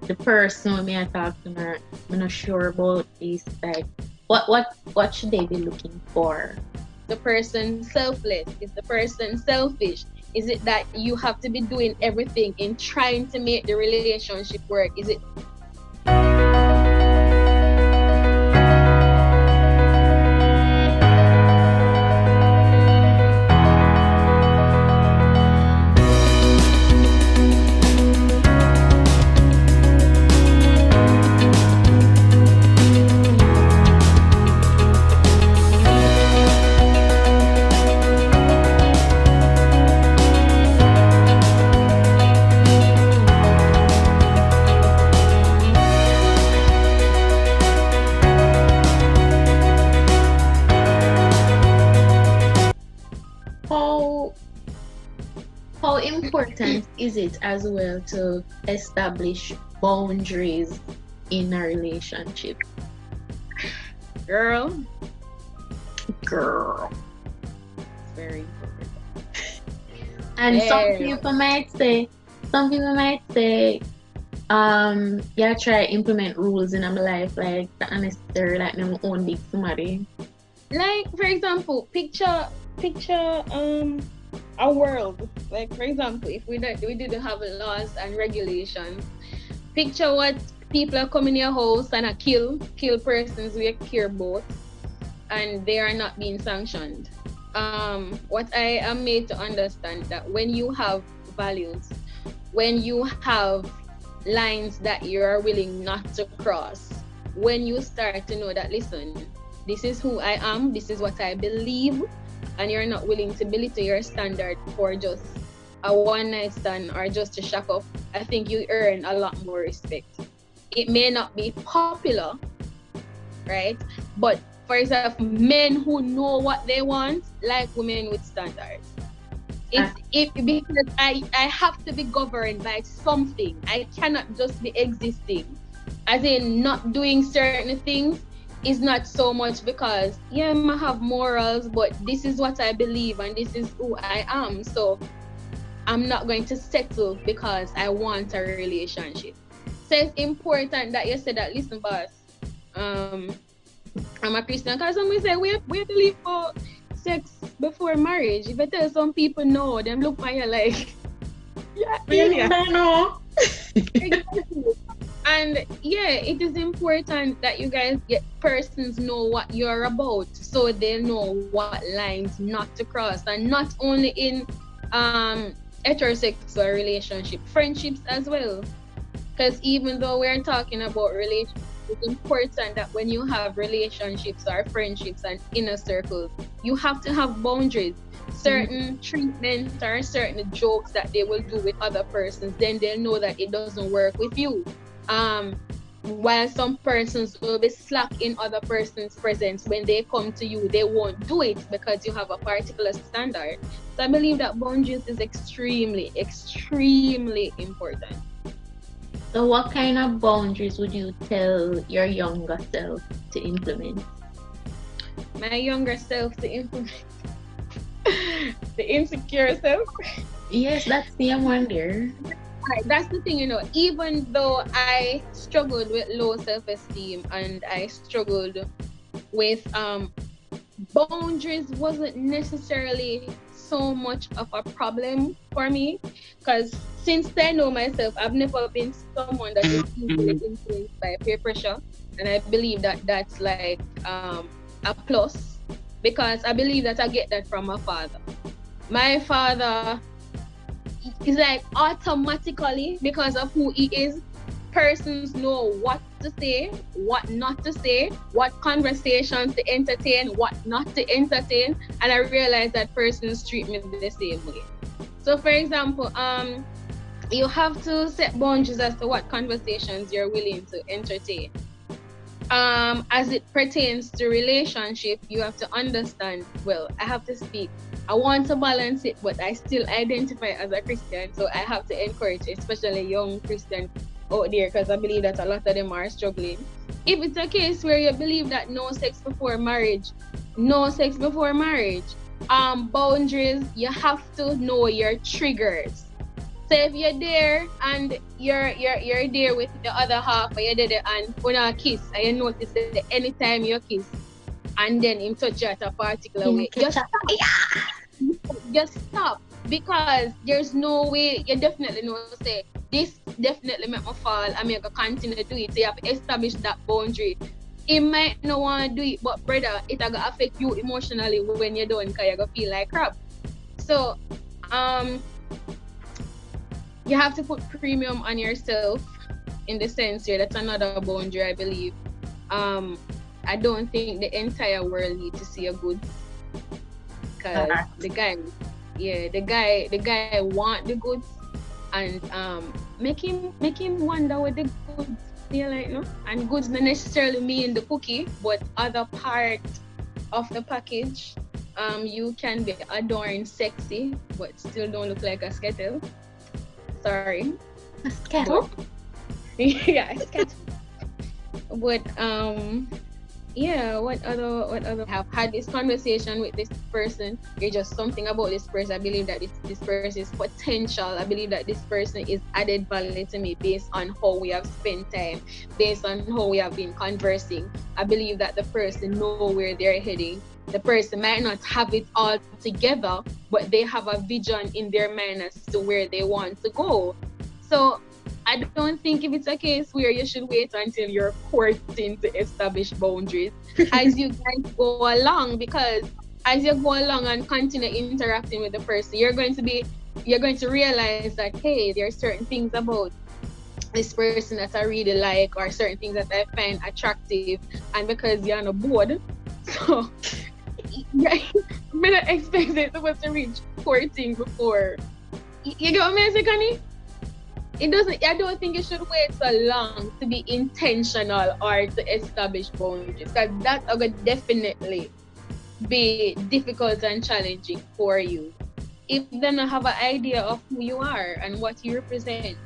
the person when I talk to me, I'm not sure about this. Like, what should they be looking for? The person selfless? Is the person selfish? Is it that you have to be doing everything in trying to make the relationship work? Is it How how important is it as well to establish boundaries in a relationship? girl? Girl. It's very important. And Yeah. some people might say, yeah, try implement rules in my life like that unnecessary, like my own big somebody. Like for example, picture a world. Like for example, if we didn't have laws and regulations, picture what people are coming in your house and kill persons we care about, and they are not being sanctioned. What I am made to understand that when you have values, when you have lines that you are willing not to cross, when you start to know that, listen, this is who I am, this is what I believe, and you're not willing to belittle your standard for just a one night stand or just to shack up, I think you earn a lot more respect. It may not be popular, right? But for example, men who know what they want, like women with standards. Ah, If because I have to be governed by something. I cannot just be existing. As in not doing certain things is not so much because yeah, I have morals, but this is what I believe and this is who I am. So I'm not going to settle because I want a relationship. So it's important that you say that, listen, boss, um, I'm a Christian. Because some will say, we have to live for sex before marriage. If I tell some people no, them look at you like, yeah, you alien. don't know. Exactly. And yeah, it is important that you guys get persons know what you're about so they know what lines not to cross. And not only in um heterosexual relationship, friendships as well. Because even though we're talking about relationships, it's important that when you have relationships or friendships and inner circles, you have to have boundaries. Certain treatment or certain jokes that they will do with other persons, then they'll know that it doesn't work with you. Um, while some persons will be slack in other persons' presence, when they come to you, they won't do it because you have a particular standard. So I believe that boundaries is extremely, extremely important. So, what kind of boundaries would you tell your younger self to implement? My younger self to implement the insecure self. Yes, that's the one there. Right, that's the thing, even though I struggled with low self-esteem and I struggled with boundaries wasn't necessarily so much of a problem for me because since I know myself, I've never been someone that is easily influenced by peer pressure, and I believe that that's like a plus because I believe that I get that from my father. My father is like automatically, because of who he is, persons know what to say, what not to say, what conversations to entertain, what not to entertain, and I realize that persons treat me the same way. So for example, you have to set boundaries as to what conversations you're willing to entertain. As it pertains to relationship, you have to understand, well, I have to speak. I want to balance it, but I still identify as a Christian, so I have to encourage, especially young Christians out there, because I believe that a lot of them are struggling. If it's a case where you believe that no sex before marriage, no sex before marriage, boundaries, you have to know your triggers. So if you're there and you're there with the other half, or you're there and wanna kiss, and you notice that anytime you kiss, and then him touch you at a particular way, In just ketchup. stop. Yeah. Just stop, because there's no way. You definitely know, say this definitely make me fall, and me go continue to do it. So you have to establish that boundary. It might not want to do it, but brother, it will affect you emotionally when you're done, because you're gonna feel like crap. So um you have to put premium on yourself, in the sense here. That's another boundary, I believe. um I don't think the entire world need to see your goods, because the guy, yeah, the guy want the goods, and make him wonder what the goods feel like, no? And goods not necessarily mean the cookie, but other part of the package. You can be adorned sexy, but still don't look like a skettle. Sorry. A But skettle. yeah, skettle. But yeah, what other have had this conversation with this person. It's just something about this person. I believe that this person is potential. I believe that this person is added value to me based on how we have spent time, based on how we have been conversing. I believe that the person know where they're heading. The person might not have it all together, but they have a vision in their mind as to where they want to go. So I don't think if it's a case where you should wait until you're courting to establish boundaries as you guys go along, because as you go along and continue interacting with the person, you're going to realize that, hey, there are certain things about this person that I really like, or certain things that I find attractive, and because you're on a board, so I'm not expecting it supposed to reach courting before. You get what I'm saying, Connie? It doesn't. I don't think you should wait so long to be intentional or to establish boundaries, because that will definitely be difficult and challenging for you if they don't have an idea of who you are and what you represent.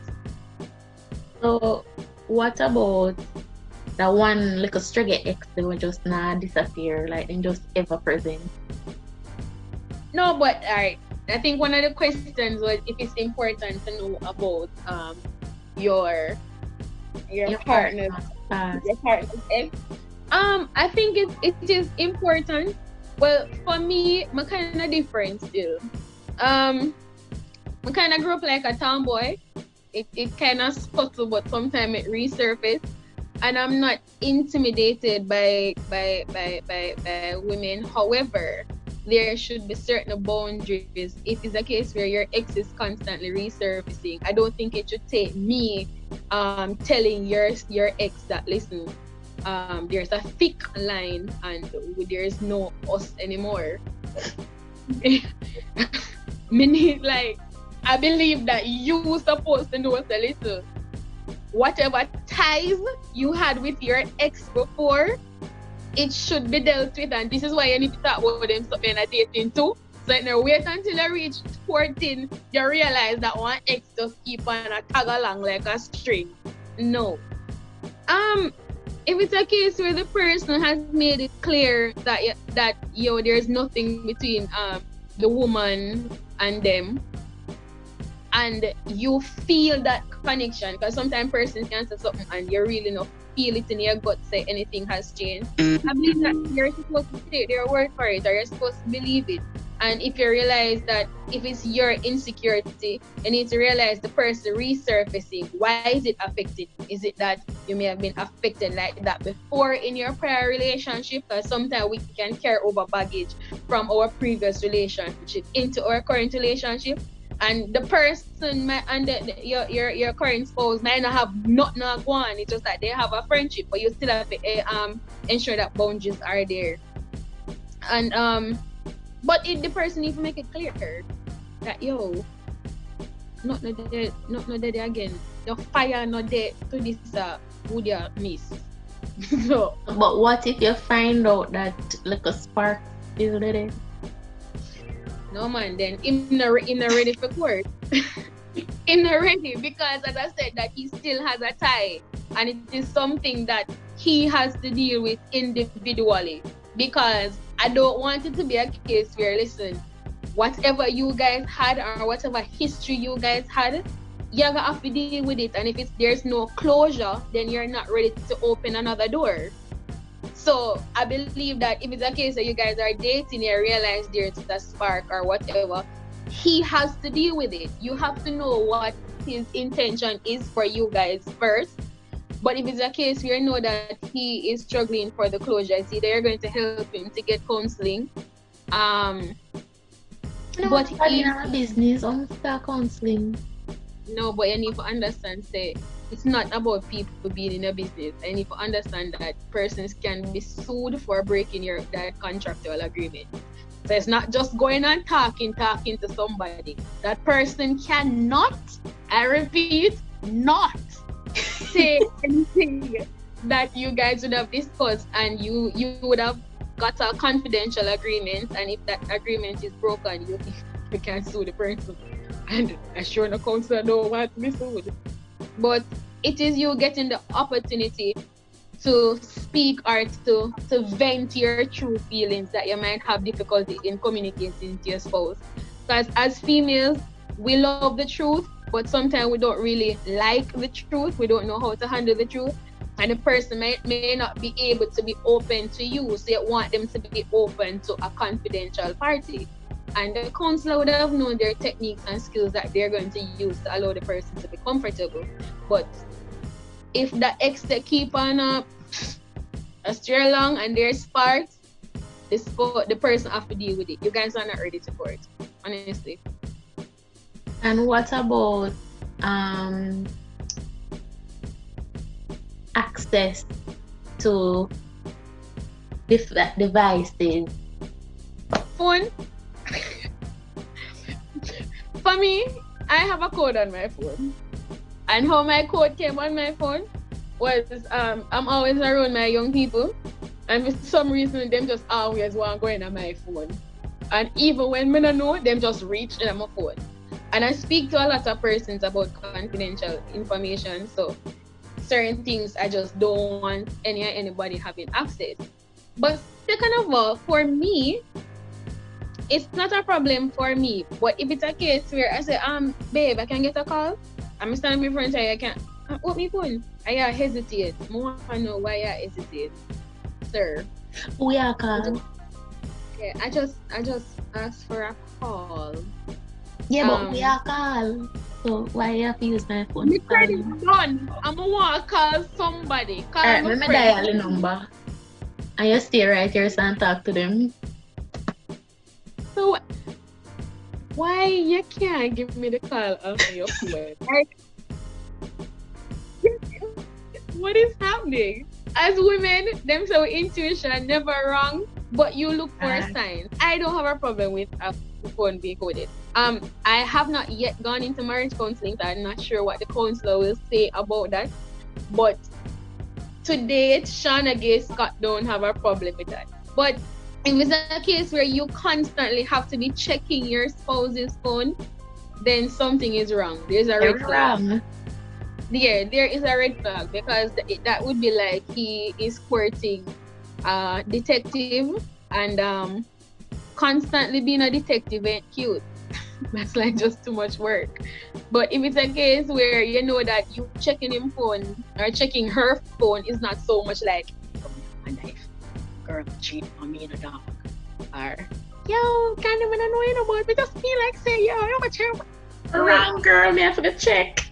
So, what about that one little struggle ex that will just not disappear, like and just ever present? No, but alright. I think one of the questions was if it's important to know about your Your partner's partner. your partner's ex. I think it is important. Well, for me, I'm kind of different still. I kind of grew up like a tomboy. It kind of scuttle, but sometimes it resurface. And I'm not intimidated by women. However, there should be certain boundaries. If it's a case where your ex is constantly resurfacing, I don't think it should take me telling your ex that, listen, there's a thick line and there's no us anymore. Meaning, like, I believe that you supposed to know a little. Whatever ties you had with your ex before, it should be dealt with, and this is why you need to talk about them something a dating too. So now wait until you reach 14, you realize that one ex just keep on a tag along like a string. No. If it's a case where the person has made it clear that there's nothing between the woman and them, and you feel that connection, because sometimes persons can say something and you really not feel it in your gut, say anything has changed. I believe that you're supposed to take their word for it, or you're supposed to believe it. And if you realize that if it's your insecurity, you need to realize the person resurfacing. Why is it affected? Is it that you may have been affected like that before in your prior relationship? Because sometimes we can carry over baggage from our previous relationship into our current relationship. And the person your current spouse might not have nothing to go on. It's just that they have a friendship, but you still have to ensure that boundaries are there. And but if the person even make it clear that not no there again. The fire not there to this would you miss. So But what if you find out that like a spark is there? no man, then him not ready for court. Him not ready, because as I said that he still has a tie, and it is something that he has to deal with individually. Because I don't want it to be a case where, listen, whatever you guys had or whatever history you guys had, you're gonna have to deal with it. And if there's no closure, then you're not ready to open another door. So I believe that if it's a case that you guys are dating, you realize there's a spark or whatever, he has to deal with it. You have to know what his intention is for you guys first. But if it's a case where you know that he is struggling for the closure, it's either you're going to help him to get counseling. But he in our business, almost counseling. No, but you need to understand, say, it's not about people being in a business. I need to understand that persons can be sued for breaking that contractual agreement. So it's not just going and talking to somebody. That person cannot, I repeat, not say anything that you guys would have discussed, and you would have got a confidential agreement, and if that agreement is broken, you can sue the person. And I'm sure no counselor don't want to be sued. But it is you getting the opportunity to speak or to vent your true feelings that you might have difficulty in communicating to your spouse. Because as females, we love the truth, but sometimes we don't really like the truth. We don't know how to handle the truth. And the person may not be able to be open to you, so you want them to be open to a confidential party. And the counselor would have known their techniques and skills that they're going to use to allow the person to be comfortable. But if the ex they keep on stray along and there's sparks, the person have to deal with it. You guys are not ready to for it, honestly. And what about access to devices? Phone. For me, I have a code on my phone. And how my code came on my phone was I'm always around my young people, and for some reason them just always want to go in on my phone. And even when I don't know, them just reach in my phone. And I speak to a lot of persons about confidential information, so certain things I just don't want anybody having access. But second of all, for me, it's not a problem for me. But if it's a case where I say, babe, I can get a call, I'm standing in front of you, I can't open my phone. I hesitate. I want to know why I hesitate. Sir. We are called. Okay, I just asked for a call. Yeah, but we are called. So why you have to use my phone? My credit done. I'm going to call somebody. Call alright, let me dial the number. And you stay right here and talk to them. So why you can't give me the call on your phone? Like, what is happening? As women, them so intuition never wrong, but you look for signs. I don't have a problem with a phone being coded. I have not yet gone into marriage counseling, so I'm not sure what the counselor will say about that. But to date, Shauna-Gaye Scott don't have a problem with that. But if it's a case where you constantly have to be checking your spouse's phone, then something is wrong. There's a red flag. There is a red flag, because that would be like he is courting a detective, and constantly being a detective ain't cute. That's like just too much work. But if it's a case where you know that you checking him phone or checking her phone is not so much like, a knife, girl cheat on me in a dog, or yo, can't even know you about me, just feel like say yo, I'm a child. Wrong girl, me have to check.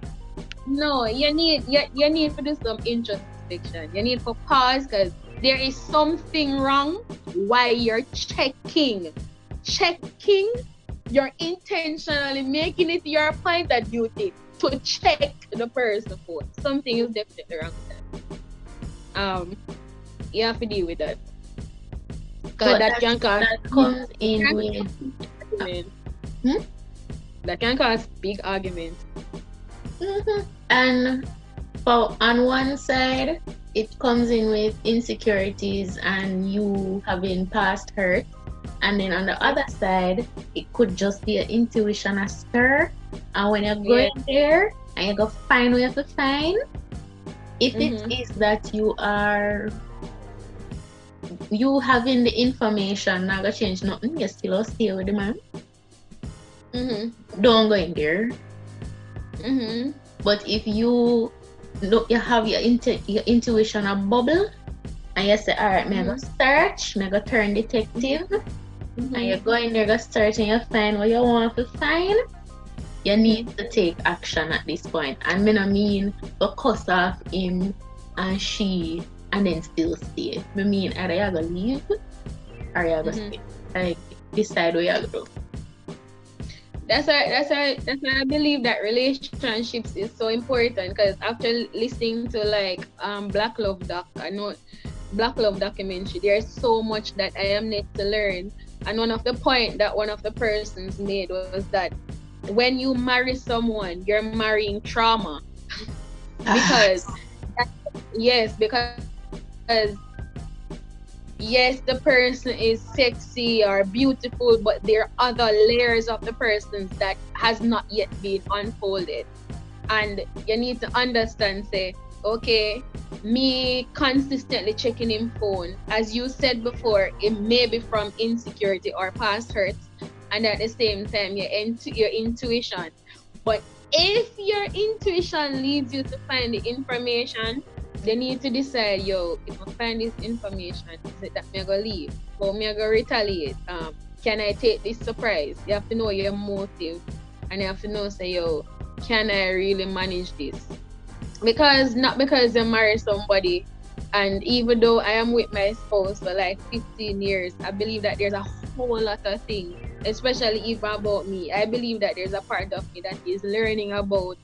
No, you need to do some introspection. You need to pause, because there is something wrong while you're checking. You're intentionally making it your point of duty to check the person's phone. Something is definitely wrong with that. You have to deal with that. Because that can cause that can cause big arguments. Mm-hmm. And on one side, it comes in with insecurities and you having past hurt. And then on the other side, it could just be an intuition, a stir. And when you're going there, and you go find what you have to find, if it is that you having the information, not gonna change nothing, you still stay with the man. Mhm. don't go in there. Mhm. But if you look, you have your intuition a bubble, and you say, all right, me I go Mhm. search, me I go turn detective, and you Mhm. go in there, go search, and you find what you want to find. You need Mhm. to take action at this point. And me no mean go cuss off him and she and then still stay. Me mean either you go leave or you go Mhm. stay. Like decide what you go do. That's why I believe that relationships is so important, because after listening to like Black Love doc, I know Black Love documentary, there's so much that I am need to learn. And one of the point that one of the persons made was that when you marry someone, you're marrying trauma. Because Facts. yes, yes, the person is sexy or beautiful, but there are other layers of the persons that has not yet been unfolded. And you need to understand, say, okay, me consistently checking him phone, as you said before, it may be from insecurity or past hurts, and at the same time your intuition. But if your intuition leads you to find the information, they need to decide, yo, if I find this information, is it that me gonna leave or me gonna retaliate? Can I take this surprise? You have to know your motive, and you have to know, say, yo, can I really manage this? Because not because I married somebody, and even though I am with my spouse for like 15 years, I believe that there's a whole lot of things, especially even about me. I believe that there's a part of me that is learning about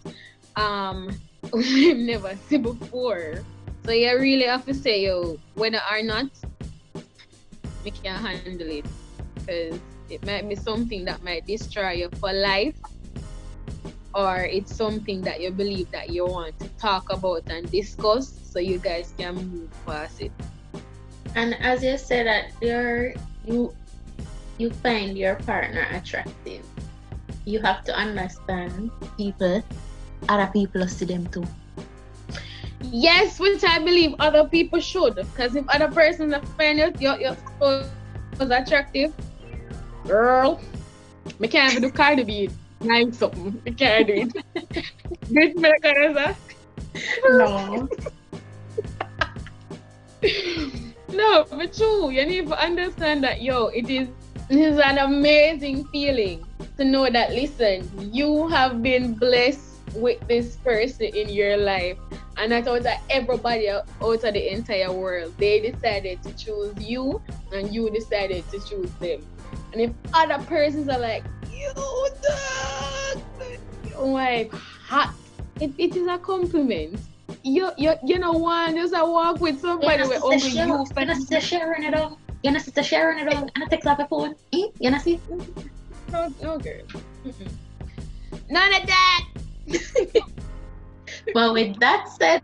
um we've never seen before. So you really have to say, yo, whether or not we can handle it, because it might be something that might destroy you for life, or it's something that you believe that you want to talk about and discuss so you guys can move past it. And as you said that you you find your partner attractive. You have to understand people, other people see them too. Yes, which I believe other people should. Because if other persons are find your spouse attractive, girl, me can't even do Cardi B. Nine something. Me can't do it. This me like No. No, but true. You need to understand that, yo, it is an amazing feeling to know that, listen, you have been blessed with this person in your life, and that out of everybody out of the entire world, they decided to choose you, and you decided to choose them. And if other persons are like, you dog, you're like hot, it is a compliment. You know one just a walk with You somebody know, where sister only share, you you find know, sister sharing it on. You know, sister sharing it on, and I text off your phone. You know, see? no girl. Mm-mm. None of that. Well, with that said,